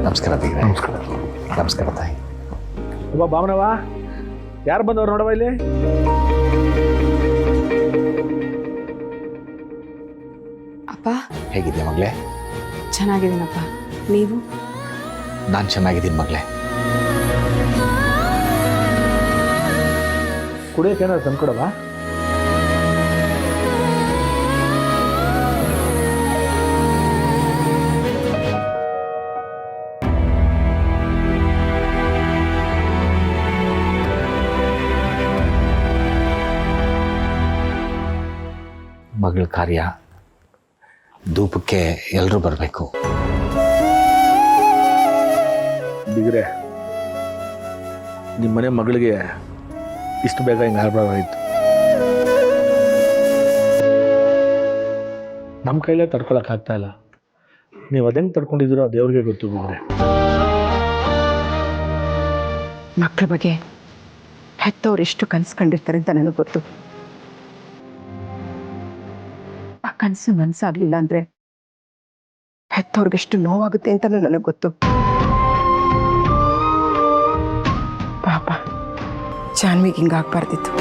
ನಮಸ್ಕಾರ ಬೀಗ್ರೆ. ನಮಸ್ಕಾರ. ನಮಸ್ಕಾರ ತಾಯಿ. ಒಬ್ಬ ಭಾವನವ ಯಾರು ಬಂದವ್ರು ನೋಡವ ಇಲ್ಲಿ. ಅಪ್ಪ ಹೇಗಿದ್ಯಾ ಮಗಳೇ? ಚೆನ್ನಾಗಿದ್ದೀನಪ್ಪ, ನೀವು? ನಾನು ಚೆನ್ನಾಗಿದ್ದೀನಿ ಮಗಳೇ. ಕುಡಿಯೋಕೆ ಏನಾದ್ರು ತಂದ್ಕೊಡವಾ? ಮಗಳ ಕಾರ್ಯ ಧೂಪಕ್ಕೆ ಎಲ್ಲರೂ ಬರಬೇಕು. ಬಿಗ್ರೆ, ನಿಮ್ಮ ಮನೆ ಮಗಳಿಗೆ ಇಷ್ಟು ಬೇಗ ಹಿಂಗೆ ಆಗಬಾರ್ದಾಗಿತ್ತು. ನಮ್ಮ ಕೈಲೇ ತಡ್ಕೊಳಕ್ಕಾಗ್ತಾ ಇಲ್ಲ. ನೀವು ಅದೆಂಗೆ ತಡ್ಕೊಂಡಿದ್ದೀರೋ ದೇವ್ರಿಗೆ ಗೊತ್ತು ಬಿಗ್ರೆ. ಮಕ್ಕಳ ಬಗ್ಗೆ ಹೆತ್ತವ್ರು ಎಷ್ಟು ಕನಸು ಕಂಡಿರ್ತಾರೆ ಅಂತ ನನಗೆ ಗೊತ್ತು. ಆ ಕನಸು ಮನಸ್ಸಾಗಲಿಲ್ಲ ಅಂದರೆ ಹೆತ್ತವ್ರಿಗೆಷ್ಟು ನೋವಾಗುತ್ತೆ ಅಂತ ನನಗೆ ಗೊತ್ತು. ಪಾಪ ಜಾನ್ವಿಗೆ ಹಿಂಗಾಗಬಾರ್ದಿತ್ತು.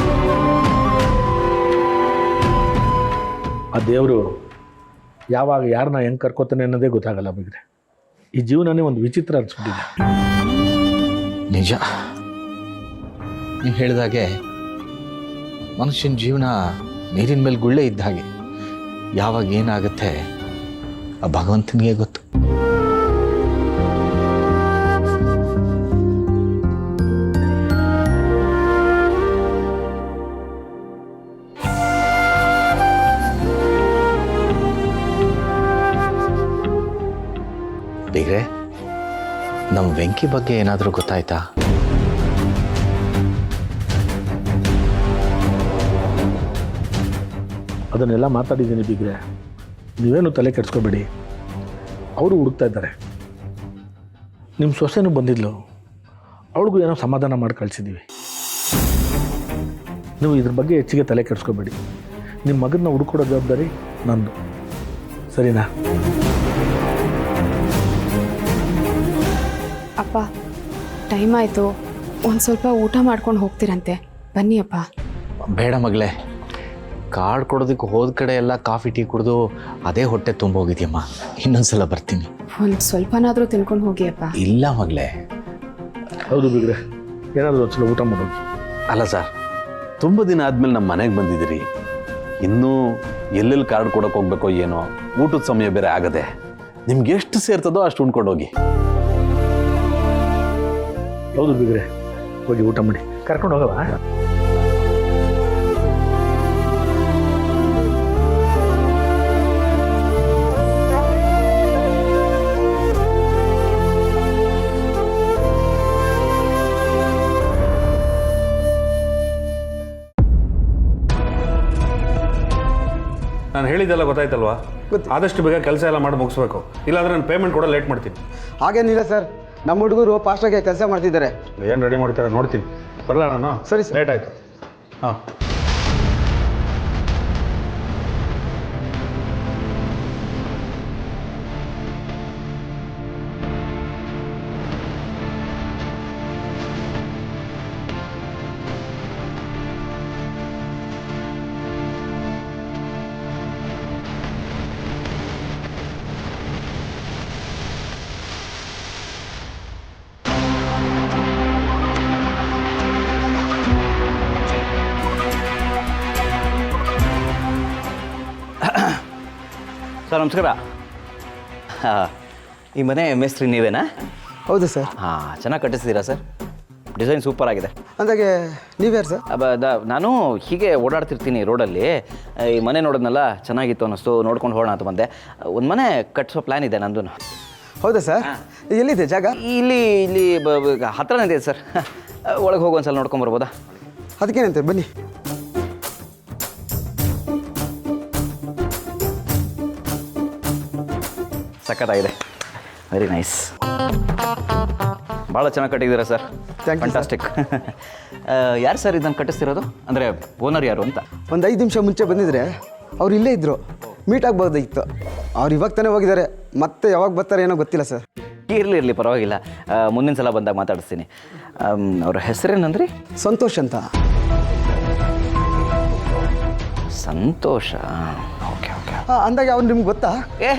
ಆ ದೇವರು ಯಾವಾಗ ಯಾರನ್ನ ಹೆಂಗೆ ಕರ್ಕೋತಾನೆ ಅನ್ನೋದೇ ಗೊತ್ತಾಗಲ್ಲ ಬಿಗ್ರೆ. ಈ ಜೀವನನೇ ಒಂದು ವಿಚಿತ್ರ ಅನಿಸ್ಬಿಟ್ಟಿದೆ. ನಿಜ, ನೀವು ಹೇಳಿದಾಗೆ ಮನುಷ್ಯನ ಜೀವನ ನೀರಿನ ಮೇಲೆ ಗುಳ್ಳೆ ಇದ್ದ ಹಾಗೆ. ಯಾವಾಗ ಏನಾಗುತ್ತೆ ಆ ಭಗವಂತನಿಗೆ ಗೊತ್ತು. ಬೀಗ್ರೆ, ನಮ್ಮ ವೆಂಕಿ ಬಗ್ಗೆ ಏನಾದರೂ ಗೊತ್ತಾಯ್ತಾ? ಅದನ್ನೆಲ್ಲ ಮಾತಾಡಿದ್ದೀನಿ ಬಿಗ್ರೆ. ನೀವೇನು ತಲೆ ಕೆಡಿಸ್ಕೋಬೇಡಿ. ಅವರು ಹುಡುಕ್ತಾ ಇದ್ದಾರೆ. ನಿಮ್ಮ ಸೊಸೆನೂ ಬಂದಿದ್ಲು, ಅವಳಿಗೂ ಏನೋ ಸಮಾಧಾನ ಮಾಡಿ ಕಳಿಸಿದ್ದೀವಿ. ನೀವು ಇದ್ರ ಬಗ್ಗೆ ಹೆಚ್ಚಿಗೆ ತಲೆ ಕೆಡಿಸ್ಕೋಬೇಡಿ. ನಿಮ್ಮ ಮಗನ್ನ ಹುಡುಕೊಡೋ ಜವಾಬ್ದಾರಿ ನಂದು, ಸರಿನಾ? ಅಪ್ಪ ಟೈಮ್ ಆಯಿತು, ಒಂದು ಸ್ವಲ್ಪ ಊಟ ಮಾಡ್ಕೊಂಡು ಹೋಗ್ತೀರಂತೆ, ಬನ್ನಿ ಅಪ್ಪ. ಬೇಡ ಮಗಳೇ, ಕಾರ್ಡ್ ಕೊಡೋದಕ್ಕೆ ಹೋದ ಕಡೆ ಎಲ್ಲ ಕಾಫಿ ಟೀ ಕುಡಿದು ಅದೇ ಹೊಟ್ಟೆ ತುಂಬ ಹೋಗಿದ್ಯಮ್ಮ. ಇನ್ನೊಂದ್ಸಲ ಬರ್ತೀನಿ. ಒಂದು ಸ್ವಲ್ಪನಾದರೂ ತಿನ್ಕೊಂಡು ಹೋಗಿ ಅಪ್ಪ. ಇಲ್ಲ ಮಗಳೇ. ಹೌದು ಬಿಗ್ರೆ, ಏನಾದರೂ ಒಂದ್ಸಲ ಊಟ ಮಾಡೋದು. ಅಲ್ಲ ಸರ್, ತುಂಬ ದಿನ ಆದಮೇಲೆ ನಮ್ಮ ಮನೆಗೆ ಬಂದಿದ್ದೀರಿ. ಇನ್ನೂ ಎಲ್ಲೆಲ್ಲಿ ಕಾರ್ಡ್ ಕೊಡೋಕೆ ಹೋಗ್ಬೇಕೋ ಏನೋ, ಊಟದ ಸಮಯ ಬೇರೆ ಆಗದೆ. ನಿಮ್ಗೆ ಎಷ್ಟು ಸೇರ್ತದೋ ಅಷ್ಟು ಉಣ್ಕೊಂಡು ಹೋಗಿ. ಹೌದು ಬಿಗ್ರೆ, ಹೋಗಿ ಊಟ ಮಾಡಿ. ಕರ್ಕೊಂಡು ಹೋಗವಾ? ನಾನು ಹೇಳಿದ್ದೆಲ್ಲ ಗೊತ್ತಾಯ್ತಲ್ವಾ? ಆದಷ್ಟು ಬೇಗ ಕೆಲಸ ಎಲ್ಲ ಮಾಡಿ ಮುಗಿಸ್ಬೇಕು, ಇಲ್ಲಾಂದ್ರೆ ನಾನು ಪೇಮೆಂಟ್ ಕೂಡ ಲೇಟ್ ಮಾಡ್ತೀನಿ. ಹಾಗೇನಿಲ್ಲ ಸರ್, ನಮ್ಮ ಹುಡುಗರು ಫಾಸ್ಟಾಗಿ ಕೆಲಸ ಮಾಡ್ತಿದ್ದಾರೆ. ಏನು ರೆಡಿ ಮಾಡ್ತಾರೆ ನೋಡ್ತೀನಿ. ಬರಲ್ಲ ನಾನು? ಸರಿ ಸರ್. ಲೇಟ್ ಆಯಿತು. ಹಾಂ. ಸರ್ ನಮಸ್ಕಾರ. ಈ ಮನೆ ಮೇಸ್ತ್ರಿ ನೀವೇನಾ? ಹೌದು ಸರ್. ಹಾಂ, ಚೆನ್ನಾಗಿ ಕಟ್ಟಿಸ್ತೀರಾ ಸರ್. ಡಿಸೈನ್ ಸೂಪರ್ ಆಗಿದೆ. ಅಂದಾಗೆ ನೀವ್ಯಾರು ಸರ್? ನಾನು ಹೀಗೆ ಓಡಾಡ್ತಿರ್ತೀನಿ ರೋಡಲ್ಲಿ. ಈ ಮನೆ ನೋಡೋದ್ನೆಲ್ಲ ಚೆನ್ನಾಗಿತ್ತು ಅನ್ನಿಸ್ತು, ನೋಡ್ಕೊಂಡು ಹೋಗೋಣ ಅಂತ ಬಂದೆ. ಒಂದು ಮನೆ ಕಟ್ಟಿಸೋ ಪ್ಲ್ಯಾನ್ ಇದೆ ನಂದು. ಹೌದಾ ಸರ್? ಎಲ್ಲಿದೆ ಜಾಗ? ಇಲ್ಲಿ ಇಲ್ಲಿ ಹತ್ರನೇ ಇದೆ ಸರ್. ಒಳಗೆ ಹೋಗಿ ಒಂದ್ಸಲ ನೋಡ್ಕೊಂಬರ್ಬೋದಾ? ಅದಕ್ಕೇನಂತೆ, ಬನ್ನಿ. ಸಖತ್ತಾಗಿದೆ, ವೆರಿ ನೈಸ್. ಭಾಳ ಚೆನ್ನಾಗಿ ಕಟ್ಟಿದ್ದೀರಾ ಸರ್. Thank you. ಫ್ಯಾಂಟಾಸ್ಟಿಕ್. ಯಾರು ಸರ್ ಇದನ್ನು ಕಟ್ಟಿಸ್ತಿರೋದು? ಅಂದರೆ ಓನರ್ ಯಾರು ಅಂತ? ಒಂದು 5 ನಿಮಿಷ ಮುಂಚೆ ಬಂದಿದ್ರೆ ಅವ್ರು ಇಲ್ಲೇ ಇದ್ದರು, ಮೀಟ್ ಆಗ್ಬೋದಾಗಿತ್ತು. ಅವ್ರು ಇವಾಗ ತಾನೇ ಹೋಗಿದ್ದಾರೆ, ಮತ್ತೆ ಯಾವಾಗ ಬರ್ತಾರೆ ಏನೋ ಗೊತ್ತಿಲ್ಲ ಸರ್. ಇರಲಿ ಪರವಾಗಿಲ್ಲ. ಮುಂದಿನ ಸಲ ಬಂದಾಗ ಮಾತಾಡಿಸ್ತೀನಿ. ಅವ್ರ ಹೆಸರೇನಂದ್ರಿ? ಸಂತೋಷ್ ಅಂತ. ಸಂತೋಷ. Okay okay. ಅಂದಾಗ ಅವ್ನು ನಿಮ್ಗೆ ಗೊತ್ತಾ? ಏ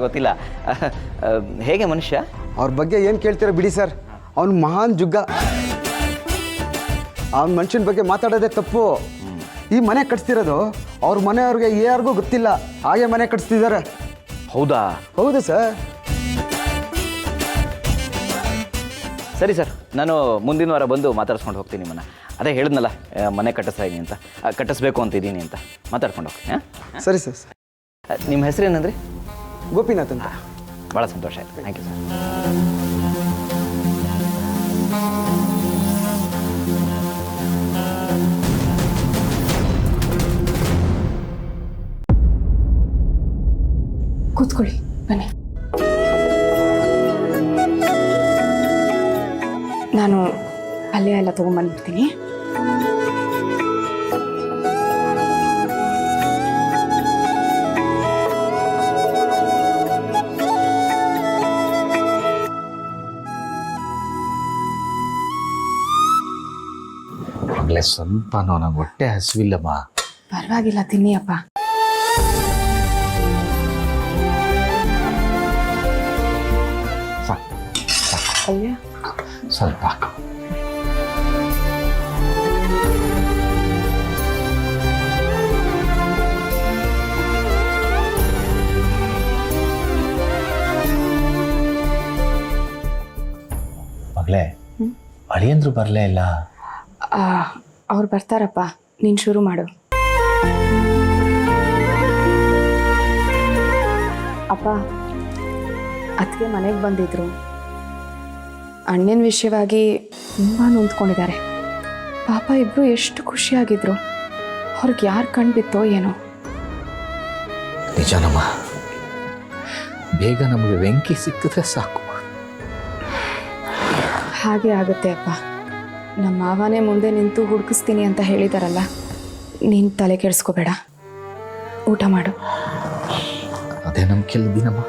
ಗೊತ್ತಿಲ್ಲ. ಹೇಗೆ ಮನುಷ್ಯ? ಅವ್ರ ಬಗ್ಗೆ ಏನು ಕೇಳ್ತೀರಾ ಬಿಡಿ ಸರ್. ಅವ್ನು ಮಹಾನ್ ಜುಗ್ಗ. ಅವ್ನ ಮನುಷ್ಯನ ಬಗ್ಗೆ ಮಾತಾಡೋದೇ ತಪ್ಪು. ಈ ಮನೆ ಕಟ್ಸ್ತಿರೋದು ಅವ್ರ ಮನೆಯವ್ರಿಗೆ ಯಾರಿಗೂ ಗೊತ್ತಿಲ್ಲ, ಹಾಗೆ ಮನೆ ಕಟ್ಸ್ತಿದ್ದಾರೆ. ಹೌದಾ? ಹೌದು ಸರ್. ಸರಿ ಸರ್, ನಾನು ಮುಂದಿನ ವಾರ ಬಂದು ಮಾತಾಡ್ಸ್ಕೊಂಡು ಹೋಗ್ತೀನಿ ನಿಮ್ಮನ್ನು. ಅದೇ ಹೇಳಿದ್ನಲ್ಲ, ಮನೆ ಕಟ್ಟಿಸ್ತಾ ಇದ್ದೀನಿ ಅಂತ, ಕಟ್ಟಿಸ್ಬೇಕು ಅಂತಿದ್ದೀನಿ ಅಂತ ಮಾತಾಡ್ಕೊಂಡು ಹೋಗ್ತೀನಿ. ಹಾಂ ಸರಿ ಸರ್. ನಿಮ್ಮ ಹೆಸರೇನಂದ್ರಿ? ಗೋಪಿನಾಥ್ ಅಂತ. ಭಾಳ ಸಂತೋಷ ಆಯಿತು. Thank you sir. ಕೂತ್ಕೊಳ್ಳಿ, ಬನ್ನಿ. ನಾನು ಪಲ್ಯ ಎಲ್ಲ ತೊಗೊಂಬಂದ್ಬಿಡ್ತೀನಿ. ಮಗಳೇ ಸ್ವಲ್ಪ ನನಗೆ ಹೊಟ್ಟೆ ಹಸಿವಿಲ್ಲಮ್ಮ. ಪರವಾಗಿಲ್ಲ, ತಿನ್ನಿ ಅಪ್ಪ. ಪಲ್ಯ ಸ್ವಲ್ಪ ಮಗಳೇ, ಅಳಿಯಂದ್ರು ಬರಲೇ ಇಲ್ಲ. ಅವ್ರು ಬರ್ತಾರಪ್ಪ, ನೀನು ಶುರು ಮಾಡು. ಅಪ್ಪ, ಅದಕ್ಕೆ ಮನೆಗೆ ಬಂದಿದ್ರು. ಅಣ್ಣನ ವಿಷಯವಾಗಿ ತುಂಬ ನೊಂದ್ಕೊಂಡಿದ್ದಾರೆ. ಪಾಪ ಇಬ್ಬರು ಎಷ್ಟು ಖುಷಿಯಾಗಿದ್ರು. ಅವ್ರಿಗೆ ಯಾರು ಕಣ್ಬಿತ್ತೋ ಏನೋ. ನಿಜನಮ್ಮ, ಬೇಗ ನಮಗೆ ವೆಂಕಿ ಸಿಕ್ಕಿದ್ರೆ ಸಾಕು. ಹಾಗೆ ಆಗುತ್ತೆ ಅಪ್ಪ. ನಮ್ಮ ಮಾವನೇ ಮುಂದೆ ನಿಂತು ಹುಡುಕಿಸ್ತೀನಿ ಅಂತ ಹೇಳಿದಾರಲ್ಲ, ನೀನು ತಲೆ ಕೆಡಿಸ್ಕೋಬೇಡ, ಊಟ ಮಾಡು. ಅದೇ ನಮ್ಮ ಕೆಲವು ದಿನಮ್ಮ.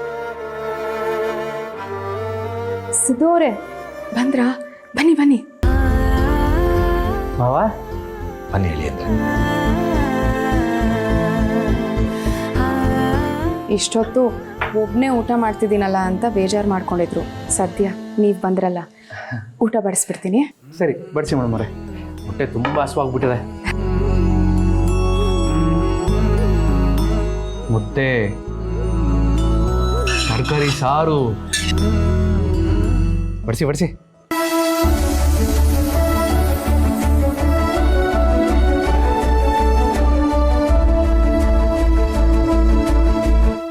ಸಿದ್ದು ಅವರೇ ಬಂದ್ರಾ? ಬನ್ನಿ ಬನ್ನಿ. ಮಾವ ಬನ್ನಿ ಹೇಳಿ ಅಂದ್ರೆ. ಇಷ್ಟೊತ್ತು ಒಬ್ಬನೇ ಊಟ ಮಾಡ್ತಿದ್ದೀನಲ್ಲ ಅಂತ ಬೇಜಾರು ಮಾಡ್ಕೊಂಡಿದ್ರು. ಸದ್ಯ ನೀವು ಬಂದ್ರಲ್ಲ, ಊಟ ಬಡಿಸ್ಬಿಡ್ತೀನಿ. ಸರಿ, ಬಡಿಸಿ ಮೇಡಮ್. ಹೊಟ್ಟೆ ತುಂಬ ಹಸುವಾಗ್ಬಿಟ್ಟಿದೆ. ಮುದ್ದೆ, ತರಕಾರಿ ಸಾರು, ಬಡಿಸಿ.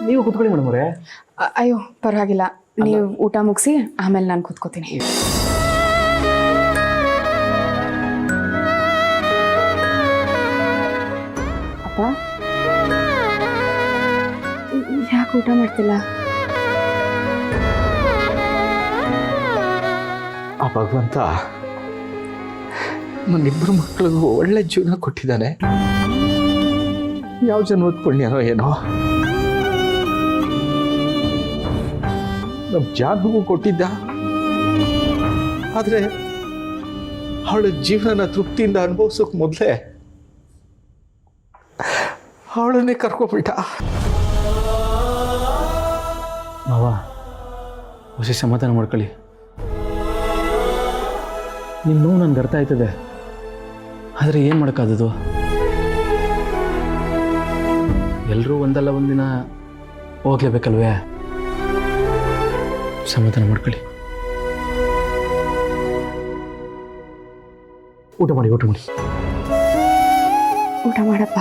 ನೀವು ಕೂತ್ಕೊಳ್ಳಿ ಮೇಡಮ್ ಅವರೇ. ಅಯ್ಯೋ ಪರವಾಗಿಲ್ಲ, ನೀವು ಊಟ ಮುಗಿಸಿ ಆಮೇಲೆ ನಾನು ಕೂತ್ಕೋತೀನಿ. ಅಪ್ಪ, ಯಾಕೆ ಊಟ ಮಾಡ್ತಿಲ್ಲ? ಆ ಭಗವಂತ ನನ್ನಿಬ್ಬರು ಮಕ್ಕಳಿಗೂ ಒಳ್ಳೆ ಜೀವನ ಕೊಟ್ಟಿದ್ದಾನೆ. ಯಾವ ಜನ್ಮದ ಪುಣ್ಯನೋ ಏನೋ. ನಮ್ಮ ಜಾಗವೂ ಕೊಟ್ಟಿದ್ದ, ಆದರೆ ಅವಳ ಜೀವನ ತೃಪ್ತಿಯಿಂದ ಅನುಭವಿಸೋಕೆ ಮೊದಲೇ ಅವಳನ್ನೇ ಕರ್ಕೊಬಿಟ್ಟ. ಮಾವ, ಹೊಸ ಸಮಾಧಾನ ಮಾಡ್ಕೊಳ್ಳಿ. ನಿಮ್ಮ ನೋವು ನನಗೆ ಅರ್ಥ ಆಯ್ತದೆ, ಆದರೆ ಏನು ಮಾಡೋಕ್ಕಾದದು? ಎಲ್ಲರೂ ಒಂದಲ್ಲ ಒಂದಿನ ಹೋಗ್ಲೇಬೇಕಲ್ವೇ? ಸಮಾಧಾನ ಮಾಡ್ಕೊಳ್ಳಿ. ಊಟ ಮಾಡಿ. ಊಟ ಮಾಡಪ್ಪ.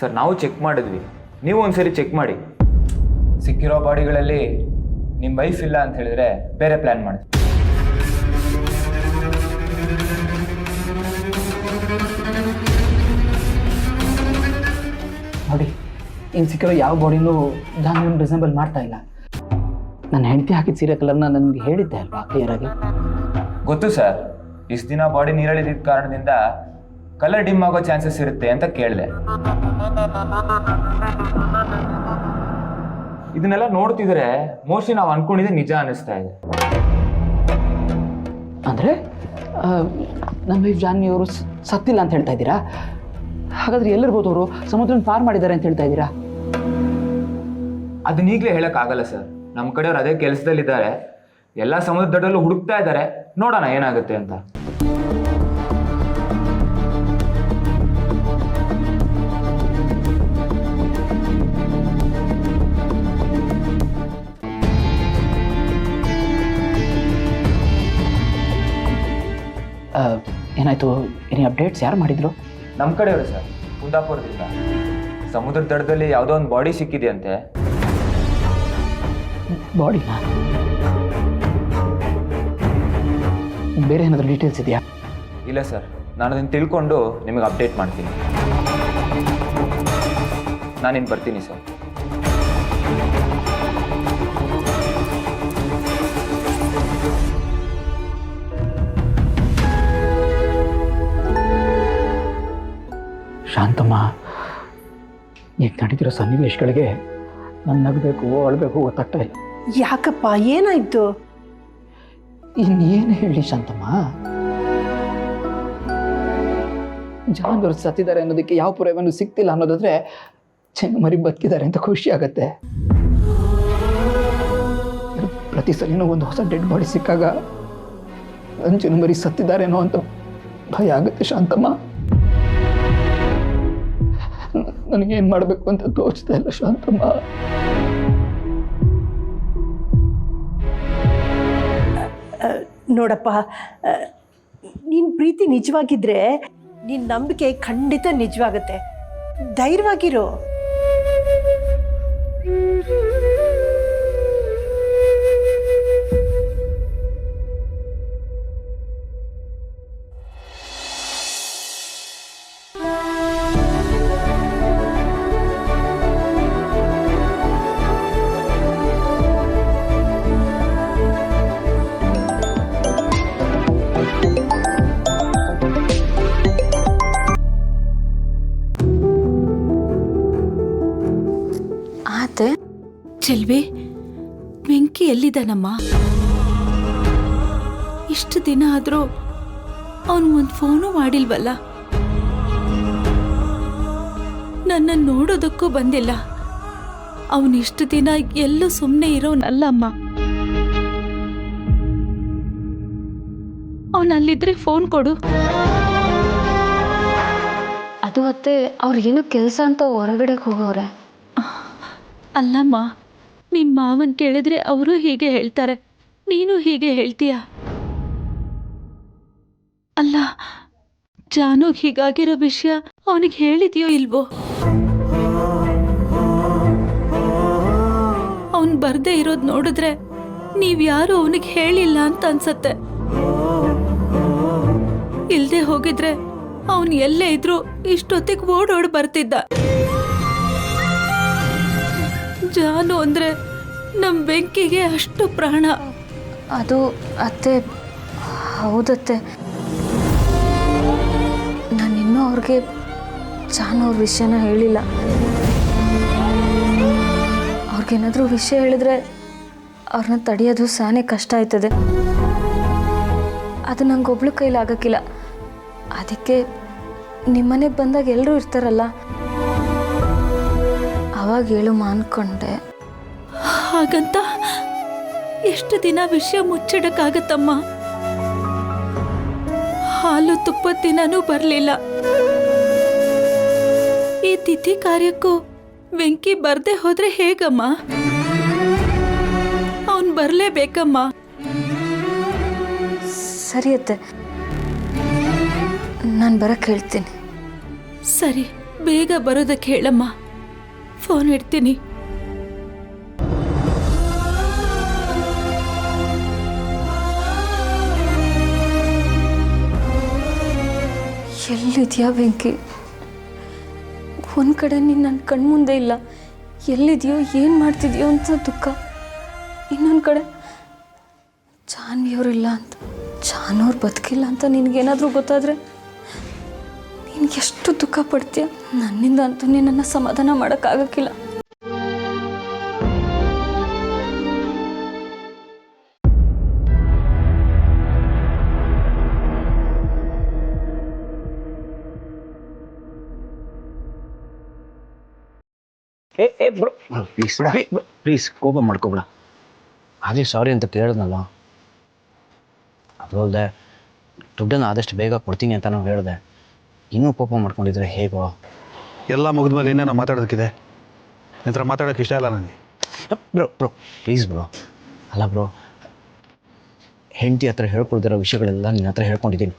ಸರ್, ನಾವು ಚೆಕ್ ಮಾಡಿದ್ವಿ, ನೀವು ಒಂದ್ಸರಿ ಚೆಕ್ ಮಾಡಿ. ಸಿಕ್ಕಿರೋ ಬಾಡಿಗಳಲ್ಲಿ ನಿಮ್ಮ ವೈಫ್ ಇಲ್ಲ ಅಂತ ಹೇಳಿದ್ರೆ ಬೇರೆ ಪ್ಲ್ಯಾನ್ ಮಾಡಿ. ನೋಡಿ, ಇನ್ನು ಸಿಕ್ಕಿರೋ ಯಾವ ಬಾಡಿನೂ ಜಾಮೀನು ರೀಸನಬಲ್ ಮಾಡ್ತಾ ಇಲ್ಲ. ನನ್ನ ಹೆಂಡತಿ ಹಾಕಿದ ಸೀರೆ ಕಲರ್ನ ನನಗೆ ಹೇಳಿದ್ದೆ ಅಲ್ವಾ ಕ್ಲಿಯರಾಗಿ? ಗೊತ್ತು ಸರ್, ಇಷ್ಟು ದಿನ ಬಾಡಿ ನೀರಳಿದಿದ್ದ ಕಾರಣದಿಂದ ಕಲರ್ ಡಿಮ್ ಆಗೋ ಚಾನ್ಸಸ್ ಇರುತ್ತೆ ಅಂತ ಕೇಳಿದೆ. ಇದನ್ನೆಲ್ಲ ನೋಡ್ತಿದ್ರೆ ಮೋಸ್ಟ್ಲಿ ನಾವು ಅನ್ಕೊಂಡಿದ್ದೆ ನಿಜ ಅನ್ನಿಸ್ತಾ ಇದೆ. ಅಂದರೆ ನಮ್ಮ ವೈಫ್ ಜಾನ್ವಿಯವರು ಸತ್ತಿಲ್ಲ ಅಂತ ಹೇಳ್ತಾ ಇದ್ದೀರಾ? ಹಾಗಾದ್ರೆ ಎಲ್ಲಿರ್ಬೋದು ಅವರು? ಸಮುದ್ರನ ಪಾರ್ ಮಾಡಿದ್ದಾರೆ ಅಂತ ಹೇಳ್ತಾ ಇದ್ದೀರಾ? ಅದನ್ನ ಈಗಲೇ ಹೇಳೋಕ್ಕಾಗಲ್ಲ ಸರ್. ನಮ್ಮ ಕಡೆಯವ್ರು ಅದೇ ಕೆಲಸದಲ್ಲಿದ್ದಾರೆ, ಎಲ್ಲ ಸಮುದ್ರ ದಡದಲ್ಲೂ ಹುಡುಕ್ತಾ ಇದ್ದಾರೆ. ನೋಡೋಣ ಏನಾಗುತ್ತೆ ಅಂತ. ಏನಾಯ್ತು? ಏನೇ ಅಪ್ಡೇಟ್ಸ್ ಯಾರು ಮಾಡಿದ್ರು? ನಮ್ಮ ಕಡೆಯವರು ಸರ್, ಕುಂದಾಪುರದಿಂದ. ಸಮುದ್ರ ದಡದಲ್ಲಿ ಯಾವುದೋ ಒಂದು ಬಾಡಿ ಸಿಕ್ಕಿದೆಯಂತೆ. ಬಾಡಿನಾ? ಬೇರೆ ಏನಾದರೂ ಡೀಟೇಲ್ಸ್ ಇದೆಯಾ? ಇಲ್ಲ ಸರ್, ನಾನು ಅದನ್ನು ತಿಳ್ಕೊಂಡು ನಿಮಗೆ ಅಪ್ಡೇಟ್ ಮಾಡ್ತೀನಿ. ನಾನಿನ್ನು ಬರ್ತೀನಿ ಸರ್. ಶಾಂತಮ್ಮ, ಈಗ ನಡೀತಿರೋ ಸನ್ನಿವೇಶಗಳಿಗೆ ನಾನು ನಗಬೇಕು ಅಳಬೇಕು ಗೊತ್ತಾಗ್ತಾ ಇಲ್ಲ. ಯಾಕಪ್ಪ, ಏನಾಯ್ತು? ಇನ್ನೇನು ಹೇಳಿ ಶಾಂತಮ್ಮ? ಜಾನ್ವರು ಸತ್ತಿದ್ದಾರೆ ಅನ್ನೋದಕ್ಕೆ ಯಾವ ಪುರಾವೆನೂ ಸಿಗ್ತಿಲ್ಲ ಅನ್ನೋದಾದ್ರೆ ಚೆಂಗಮರಿ ಬದುಕಿದ್ದಾರೆ ಅಂತ ಖುಷಿ ಆಗತ್ತೆ. ಪ್ರತಿ ಸಲಿನೂ ಒಂದು ಹೊಸ ಡೆಡ್ ಬಾಡಿ ಸಿಕ್ಕಾಗ ನನ್ನ ಚೆಂಗಮರಿ ಸತ್ತಿದ್ದಾರೇನೋ ಅಂತ ಭಯ ಆಗುತ್ತೆ ಶಾಂತಮ್ಮ. ನನಗೇನು ಮಾಡಬೇಕು ಅಂತ ತೋಚ್ತಾ ಇಲ್ಲ ಶಾಂತಮ್ಮ. ನೋಡಪ್ಪ, ನಿನ್ನ ಪ್ರೀತಿ ನಿಜವಾಗಿದ್ರೆ ನಿನ್ನ ನಂಬಿಕೆ ಖಂಡಿತ ನಿಜವಾಗುತ್ತೆ. ಧೈರ್ಯವಾಗಿರು. ಚೆಲ್ವಿ, ವೆಂಕಿ ಎಲ್ಲಿದ್ದಾನಮ್ಮ? ಇಷ್ಟು ದಿನ ಆದರೂ ಅವನು ಒಂದು ಫೋನು ಮಾಡಿಲ್ವಲ್ಲ, ನನ್ನನ್ನು ನೋಡೋದಕ್ಕೂ ಬಂದಿಲ್ಲ. ಅವನಿಷ್ಟು ದಿನ ಎಲ್ಲೂ ಸುಮ್ಮನೆ ಇರೋನಲ್ಲಮ್ಮ. ಅವನಲ್ಲಿದ್ರೆ ಫೋನ್ ಕೊಡು. ಅದು ಅತ್ತೆ, ಅವ್ರಿಗೇನು ಕೆಲಸ ಅಂತ ಹೊರಗಡೆ ಹೋಗೋರೆ. ಅಲ್ಲಮ್ಮ, ನಿಮ್ಮ ಮಾವನ್ ಕೇಳಿದ್ರೆ ಅವರು ಹೀಗೆ ಹೇಳ್ತಾರೆ, ನೀನು ಹೀಗೆ ಹೇಳ್ತೀಯ. ಅಲ್ಲ, ಜಾನುಗ್ ಹೀಗಾಗಿರೋ ವಿಷಯ ಅವನಿಗೆ ಹೇಳಿದ್ಯೋ ಇಲ್ವೋ? ಅವನು ಬರ್ದೇ ಇರೋದು ನೋಡಿದ್ರೆ ನೀವ್ಯಾರು ಅವನಿಗೆ ಹೇಳಿಲ್ಲ ಅಂತ ಅನ್ಸತ್ತೆ. ಇಲ್ದೆ ಹೋಗಿದ್ರೆ ಅವನು ಎಲ್ಲೇ ಇದ್ರು ಇಷ್ಟೊತ್ತಿಗೆ ಓಡೋಡ್ ಬರ್ತಿದ್ದ. ಜಾನು ಅಂದ್ರೆ ನಮ್ಮ ಬೆಂಕಿಗೆ ಅಷ್ಟು ಪ್ರಾಣ. ಅದು ಅತ್ತೆ, ಹೌದತ್ತೆ. ನಾನಿನ್ನೂ ಅವ್ರಿಗೆ ಜಾನು ಅವ್ರ ವಿಷಯನ ಹೇಳಿಲ್ಲ. ಅವ್ರಿಗೇನಾದರೂ ವಿಷಯ ಹೇಳಿದ್ರೆ ಅವ್ರನ್ನ ತಡೆಯೋದು ಸಾನೇ ಕಷ್ಟ ಆಯ್ತದೆ. ಅದು ನಂಗೆ ಒಬ್ಳು ಕೈಲಾಗಕ್ಕಿಲ್ಲ. ಅದಕ್ಕೆ ನಿಮ್ಮನೆಗೆ ಬಂದಾಗ ಎಲ್ಲರೂ ಇರ್ತಾರಲ್ಲ, ಅವಾಗ ಹೇಳುಮ ಅನ್ಕೊಂಡೆ. ಹಾಗಂತ ಎಷ್ಟು ದಿನ ವಿಷಯ ಮುಚ್ಚಿಡಕ್ಕಾಗತ್ತಮ್ಮ? ಹಾಲು ತುಪ್ಪದ ದಿನನೂ ಬರಲಿಲ್ಲ. ಈ ತಿಥಿ ಕಾರ್ಯಕ್ಕೂ ವೆಂಕಿ ಬರ್ದೇ ಹೋದ್ರೆ ಹೇಗಮ್ಮ? ಅವನು ಬರಲೇಬೇಕಮ್ಮ. ಸರಿ ಅತ್ತೆ, ನಾನು ಬರಕ್ಕೆ ಹೇಳ್ತೀನಿ. ಸರಿ, ಬೇಗ ಬರೋದಕ್ಕೆ ಹೇಳಮ್ಮ. ಫೋನ್ ಇಡ್ತೀನಿ. ಎಲ್ಲಿದ್ಯಾ ವೆಂಕಿ? ಒಂದು ಕಡೆ ನೀನು ನನ್ನ ಕಣ್ಮುಂದೆ ಇಲ್ಲ. ಎಲ್ಲಿದೆಯೋ, ಏನು ಮಾಡ್ತಿದ್ಯೋ ಅಂತ ದುಃಖ. ಇನ್ನೊಂದು ಕಡೆ ಜಾನ್ವಿಯವರಿಲ್ಲ ಅಂತ, ಜಾನವ್ರು ಬದುಕಿಲ್ಲ ಅಂತ ನಿನಗೇನಾದರೂ ಗೊತ್ತಾದರೆ ನಿನಗೆ ಎಷ್ಟು ದುಃಖ ಪಡ್ತೀಯ. ನನ್ನಿಂದ ಅಂತೂ ನಿನ್ನನ್ನು ಸಮಾಧಾನ ಮಾಡೋಕ್ಕಾಗಕ್ಕಿಲ್ಲ. ಏ ಬ್ರೋ ಪ್ಲೀಸ್ ಪ್ಲೀಸ್ ಕೋಪ ಮಾಡ್ಕೊಬೇಡ. ಅದೇ ಸಾರಿ ಅಂತ ಕೇಳಿದ್ನಲ್ಲ, ಅದು ಅಲ್ಲದೆ ದುಡ್ಡನ್ನು ಆದಷ್ಟು ಬೇಗ ಕೊಡ್ತೀನಿ ಅಂತ ನಾವು ಹೇಳಿದೆ. ಇನ್ನೂ ಕೋಪ ಮಾಡ್ಕೊಂಡಿದ್ರೆ ಹೇಗೋ? ಎಲ್ಲ ಮುಗಿದ ಮೇಲೆ ಇನ್ನೇನೋ ಮಾತಾಡೋದಕ್ಕಿದೆ. ನಿನ್ನ ಮಾತಾಡೋಕ್ಕೆ ಇಷ್ಟ ಇಲ್ಲ ನನಗೆ. Bro please bro. ಅಲ್ಲ ಬ್ರೋ, ಹೆಂಡತಿ ಹತ್ರ ಹೇಳ್ಕೊಳ್ದಿರೋ ವಿಷಯಗಳೆಲ್ಲ ನಿನ್ನ ಹತ್ರ ಹೇಳ್ಕೊಂಡಿದ್ದೀನಿ.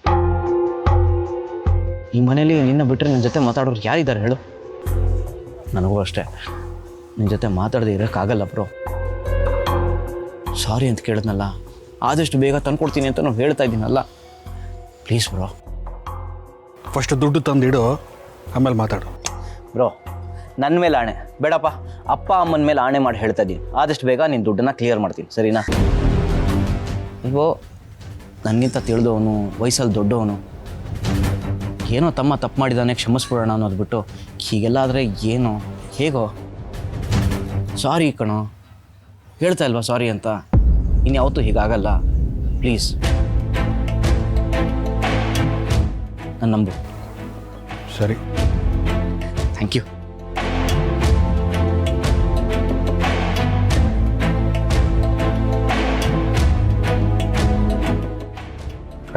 ಈ ಮನೇಲಿ ನಿನ್ನ ಬಿಟ್ಟರೆ ನನ್ನ ಜೊತೆ ಮಾತಾಡೋರು ಯಾರಿದ್ದಾರೆ ಹೇಳು? ನನಗೂ ಅಷ್ಟೇ, ನಿನ್ನ ಜೊತೆ ಮಾತಾಡದೆ ಇರೋಕ್ಕಾಗಲ್ಲ ಬ್ರೋ. ಸಾರಿ ಅಂತ ಕೇಳಿದ್ನಲ್ಲ, ಆದಷ್ಟು ಬೇಗ ತಂದ್ಕೊಡ್ತೀನಿ ಅಂತ ನಾವು ಹೇಳ್ತಾ ಇದ್ದೀನಲ್ಲ, ಪ್ಲೀಸ್ ಬ್ರೋ. ಫಸ್ಟ್ ದುಡ್ಡು ತಂದಿಡು, ಆಮೇಲೆ ಮಾತಾಡು. ಬ್ರೋ ನನ್ನ ಮೇಲೆ ಆಣೆ ಬೇಡಪ್ಪ, ಅಪ್ಪ ಅಮ್ಮನ ಮೇಲೆ ಆಣೆ ಮಾಡಿ ಹೇಳ್ತಾ ಇದ್ದೀನಿ. ಆದಷ್ಟು ಬೇಗ ನಿನ್ನ ದುಡ್ಡನ್ನು ಕ್ಲಿಯರ್ ಮಾಡ್ತೀನಿ, ಸರಿನಾ? ಇಗೋ ನನಗಿಂತ ತಿಳಿದವನು, ವಯಸ್ಸಲ್ಲಿ ದೊಡ್ಡವನು, ಏನೋ ತಮ್ಮ ತಪ್ಪು ಮಾಡಿದಾನೆ ಕ್ಷಮಿಸ್ಬಿಡೋಣ ಅನ್ನೋದು ಬಿಟ್ಟು ಹೀಗೆಲ್ಲ ಆದರೆ ಏನೋ ಹೇಗೋ? ಸಾರಿ ಕಣೋ, ಹೇಳ್ತಾ ಇಲ್ವಾ ಸಾರಿ ಅಂತ? ಇನ್ಯಾವತ್ತೂ ಹೀಗಾಗಲ್ಲ, ಪ್ಲೀಸ್ ನನ್ನ ನಂಬು. ಸರಿ, ಥ್ಯಾಂಕ್ ಯು.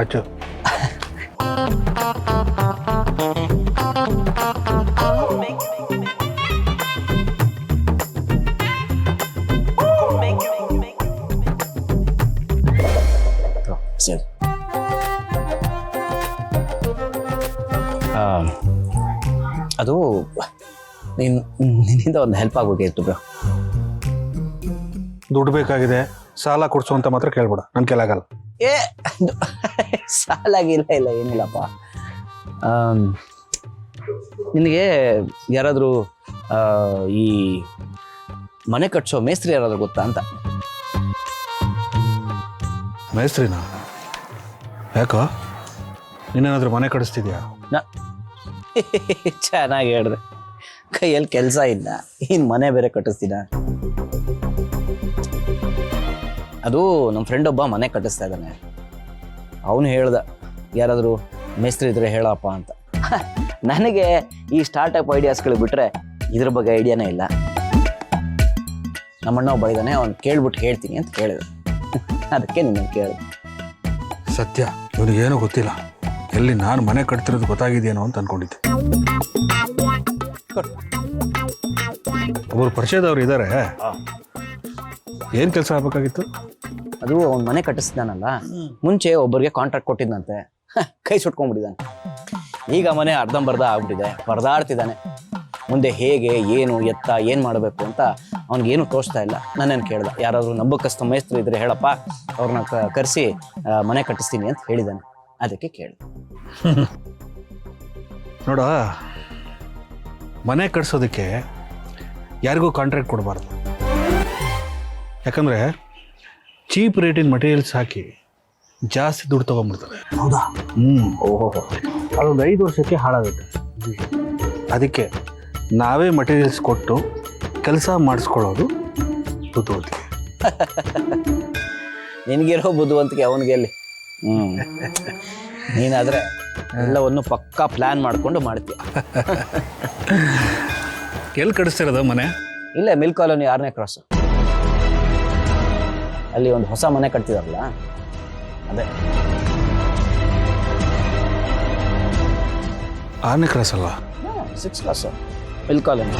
ಅಚ್ಚು ಸರಿ. ಅದು ನಿನ್ನಿಂದ ಒಂದು ಹೆಲ್ಪ್ ಆಗಬೇಕಿತ್ತು ಬ್ರೋ. ದುಡ್ಡು ಬೇಕಾಗಿದೆ, ಸಾಲ ಕೊಡ್ಸು ಅಂತ ಮಾತ್ರ ಕೇಳ್ಬೇಡ, ನನ್ನ ಕೈಲಾಗಲ್ಲ. ಏ ಸಾಲಾಗಿಲ್ಲ, ಇಲ್ಲ ಏನಿಲ್ಲಪ್ಪ. ನಿನಗೆ ಯಾರಾದರೂ ಈ ಮನೆ ಕಟ್ಸೋ ಮೇಸ್ತ್ರಿ ಯಾರಾದರೂ ಗೊತ್ತಾ ಅಂತ? ಮೇಸ್ತ್ರಿನಾ? ಯಾಕೋ, ನೀನೇನಾದರೂ ಮನೆ ಕಟ್ಟಿಸ್ತಿದ್ಯಾ? ಚೆನ್ನಾಗಿ ಹೇಳಿದೆ. ಕೈಯಲ್ಲಿ ಕೆಲಸ ಇಲ್ಲ, ಇನ್ನು ಮನೆ ಬೇರೆ ಕಟ್ಟಿಸ್ತೀನ? ಅದು ನಮ್ಮ ಫ್ರೆಂಡ್ ಒಬ್ಬ ಮನೆ ಕಟ್ಟಿಸ್ತಾ ಇದ್ದಾನೆ. ಅವನು ಹೇಳ್ದ, ಯಾರಾದರೂ ಮೇಸ್ತ್ರಿ ಇದ್ರೆ ಹೇಳಪ್ಪ ಅಂತ. ನನಗೆ ಈ ಸ್ಟಾರ್ಟಪ್ ಐಡಿಯಾಸ್ಗಳು ಬಿಟ್ಟರೆ ಇದ್ರ ಬಗ್ಗೆ ಐಡಿಯಾನೇ ಇಲ್ಲ. ನಮ್ಮಣ್ಣ ಒಬ್ಬ ಇದ್ದಾನೆ, ಅವ್ನು ಕೇಳ್ಬಿಟ್ಟು ಹೇಳ್ತೀನಿ ಅಂತ ಹೇಳಿದೆ. ಅದಕ್ಕೆ ನಿಮ್ಮನ್ನು ಕೇಳಿದೆ. ಸತ್ಯ, ಇವನಿಗೇನೂ ಗೊತ್ತಿಲ್ಲ. ಎಲ್ಲಿ ನಾನು ಮನೆ ಕಟ್ತಿರೋದು ಗೊತ್ತಾಗಿದೆಯೇನೋ ಅಂತ ಅನ್ಕೊಂಡಿದ್ದೆ. ಒಬ್ಬರು ಪರಿಚಯದವ್ರು ಇದ್ದಾರೆ. ಏನು ಕೆಲಸ ಆಗ್ಬೇಕಾಗಿತ್ತು? ಅದು ಅವ್ನ ಮನೆ ಕಟ್ಟಿಸ್ತಾನಲ್ಲ, ಮುಂಚೆ ಒಬ್ಬರಿಗೆ ಕಾಂಟ್ರಾಕ್ಟ್ ಕೊಟ್ಟಿದ್ದಂತೆ, ಕೈ ಸುಟ್ಕೊಂಡ್ಬಿಟ್ಟಿದ್ದಾನೆ. ಈಗ ಮನೆ ಅರ್ಧಂಬರ್ಧ ಆಗ್ಬಿಟ್ಟಿದೆ, ಪರದಾಡ್ತಿದ್ದಾನೆ. ಮುಂದೆ ಹೇಗೆ, ಏನು, ಎತ್ತ, ಏನು ಮಾಡಬೇಕು ಅಂತ ಅವ್ನಿಗೇನು ತೋಚ್ತಾ ಇಲ್ಲ. ನನ್ನೇನು ಕೇಳ್ದ, ಯಾರಾದರೂ ನಂಬಕಸ್ತ ಮೇಸ್ತ್ರು ಇದ್ರೆ ಹೇಳಪ್ಪ, ಅವ್ರನ್ನ ಕರೆಸಿ ಮನೆ ಕಟ್ಟಿಸ್ತೀನಿ ಅಂತ ಹೇಳಿದ್ದಾನೆ. ಅದಕ್ಕೆ ಕೇಳಿದೆ. ನೋಡ, ಮನೆ ಕಟ್ಸೋದಕ್ಕೆ ಯಾರಿಗೂ ಕಾಂಟ್ರಾಕ್ಟ್ ಕೊಡಬಾರ್ದು. ಯಾಕಂದರೆ ಚೀಪ್ ರೇಟಿನ ಮಟೀರಿಯಲ್ಸ್ ಹಾಕಿ ಜಾಸ್ತಿ ದುಡ್ಡು ತೊಗೊಂಡ್ಬಿಡ್ತಾರೆ. ಹೌದಾ? ಓಹೋ, ಅದೊಂದು 5 ವರ್ಷಕ್ಕೆ ಹಾಳಾಗುತ್ತೆ. ಅದಕ್ಕೆ ನಾವೇ ಮಟೀರಿಯಲ್ಸ್ ಕೊಟ್ಟು ಕೆಲಸ ಮಾಡಿಸ್ಕೊಳ್ಳೋದು ಬುದ್ಧಿವಂತಿಕೆ. ನಿನಗಿರೋ ಬುದ್ಧಿವಂತಿಕೆ ಅವನಿಗೆ ಅಲ್ಲಿ. ನೀನಾದರೆ ಎಲ್ಲವನ್ನು ಪಕ್ಕಾ ಪ್ಲ್ಯಾನ್ ಮಾಡಿಕೊಂಡು ಮಾಡ್ತೀಯ. ಎಲ್ಲಿ ಕಟ್ಟಿಸ್ತಿರೋದು ಮನೆ? ಇಲ್ಲೇ ಮಿಲ್ ಕಾಲೋನಿ 6ನೇ ಕ್ರಾಸ್. ಅಲ್ಲಿ ಒಂದು ಹೊಸ ಮನೆ ಕಟ್ತಿದಾರಲ್ಲ, ಅದೇ. 6ನೇ ಕ್ರಾಸ್ ಅಲ್ಲ, 6 ಕ್ರಾಸ್ ಮಿಲ್ ಕಾಲೋನಿ.